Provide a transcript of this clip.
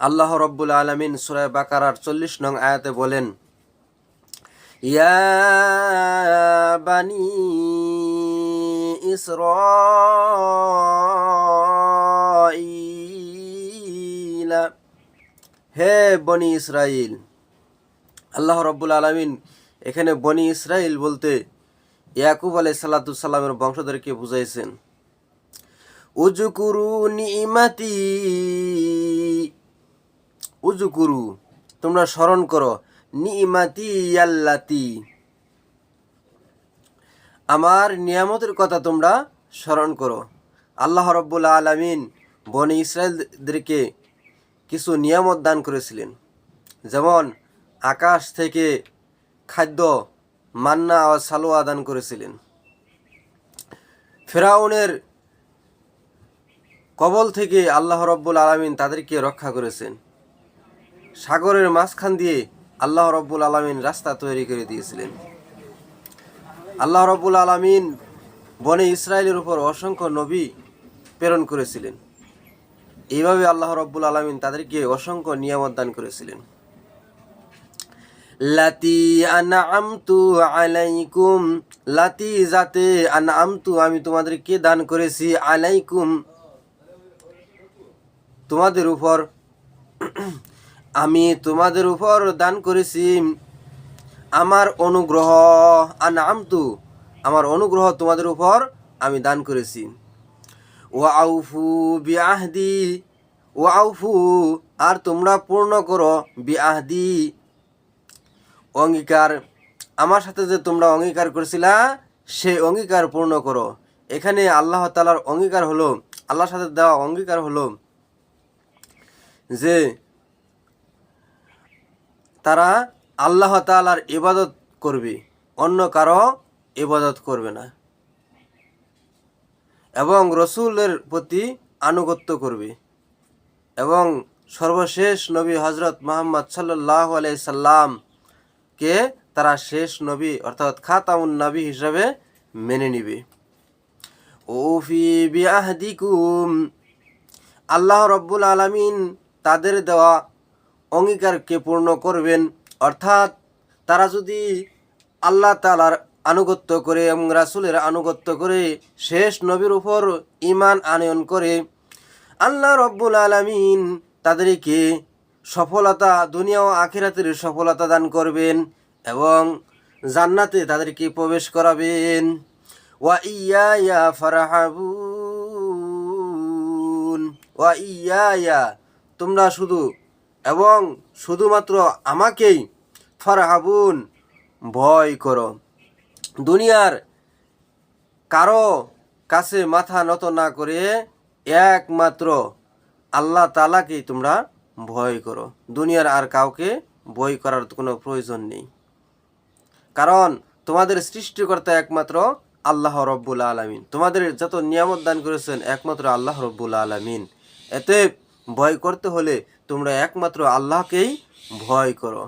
আল্লাহ রব্বুল আলামিন সূরা বাকারার 40 নং আয়াতে বলেন, ইয়া বানি ইসরাঈল, হে বনি ইসরাইল। আল্লাহ রব্বুল আলামিন এখানে বনি ইসরাইল বলতে ইয়াকুব আলাইহিস সালাতু সালামের বংশধরকে বুঝাইছেন। উযকুরু নি'মাতি, উযকুরু তোমরা স্মরণ করো, নি'মাতি আল্লাতি আমার নিয়ামতের কথা তোমরা স্মরণ করো। আল্লাহ রব্বুল আলামিন বনি ইসরাইলদেরকে কিছু নিয়ামত দান করেছিলেন, যেমন আকাশ থেকে খাদ্য মান্না ও সালোয়া দান করেছিলেন, ফেরাউনের কবল থেকে আল্লাহ রব্বুল আলামিন তাদেরকে রক্ষা করেছেন, সাগরের মাঝখান দিয়ে আল্লাহ রব্বুল আলামিন রাস্তা তৈরি করে দিয়েছিলেন। আল্লাহ রব্বুল আলামিন বনি ইসরাইলের উপর অসংখ্য নবী প্রেরণ করেছিলেন। এইভাবে আল্লাহ রব্বুল আলামিন তাদেরকে অসংখ্য নিয়ামত দান করেছিলেন। লাতি আনআমতু আলাইকুম, লাতি যাতে আনআমতু আমি তোমাদেরকে দান করেছি, আলাইকুম তোমাদের উপর, আমি তোমাদের উপর দান করেছি আমার অনুগ্রহ, আনআমতু আমার অনুগ্রহ তোমাদের উপর আমি দান করেছি। ওয়া আউফু বিআহদি, ওয়া আউফু আর তোমরা পূর্ণ করো, বিআহদি অঙ্গীকার, আমার সাথে যে তোমরা অঙ্গীকার করেছিলা সেই অঙ্গীকার পূর্ণ করো। এখানে আল্লাহ তাআলার অঙ্গীকার হলো, আল্লাহর সাথে দেওয়া অঙ্গীকার হলো যে তারা আল্লাহ তাআলার ইবাদত করবে, অন্য কারো ইবাদত করবে না, এবং রসুলের প্রতি আনুগত্য করবে, এবং সর্বশেষ নবী হজরত মুহাম্মদ সাল্লাল্লাহু আলাইহি সাল্লামকে তারা শেষ নবী অর্থাৎ খাতামুন নবী হিসাবে মেনে নিবে। ওফি বিআহদিকুম আল্লাহ রব্বুল আলামিন তাদের দেওয়া অঙ্গীকারকে পূর্ণ করবেন, অর্থাৎ তারা যদি আল্লাহ তাআলার আনুগত্য করে এবং রাসূলের আনুগত্য করে শেষ নবীর উপর ঈমান আনয়ন করে, আল্লাহ রব্বুল আলামিন তাদেরকে সফলতা, দুনিয়া ও আখিরাতের সফলতা দান করবেন এবং জান্নাতে তাদেরকে প্রবেশ করাবেন। ওয়া ইয়া ফারহাবুন, ওয়া ইয়া তোমরা শুধু এবং শুধুমাত্র আমাকেই ফারহাবুন ভয় করো। দুনিয়ার কারো কাছে মাথা নত না করে একমাত্র আল্লাহ তাআলাকেই তোমরা ভয় করো। দুনিয়ার আর কাউকে ভয় করার কোনো প্রয়োজন নেই, কারণ তোমাদের সৃষ্টিকর্তা একমাত্র আল্লাহ রব্বুল আলামিন। তোমাদের যত নিয়ামত দান করেছেন একমাত্র আল্লাহ রব্বুল আলামিন। এতে ভয় করতে হলে তোমরা একমাত্র আল্লাহকেই ভয় করো।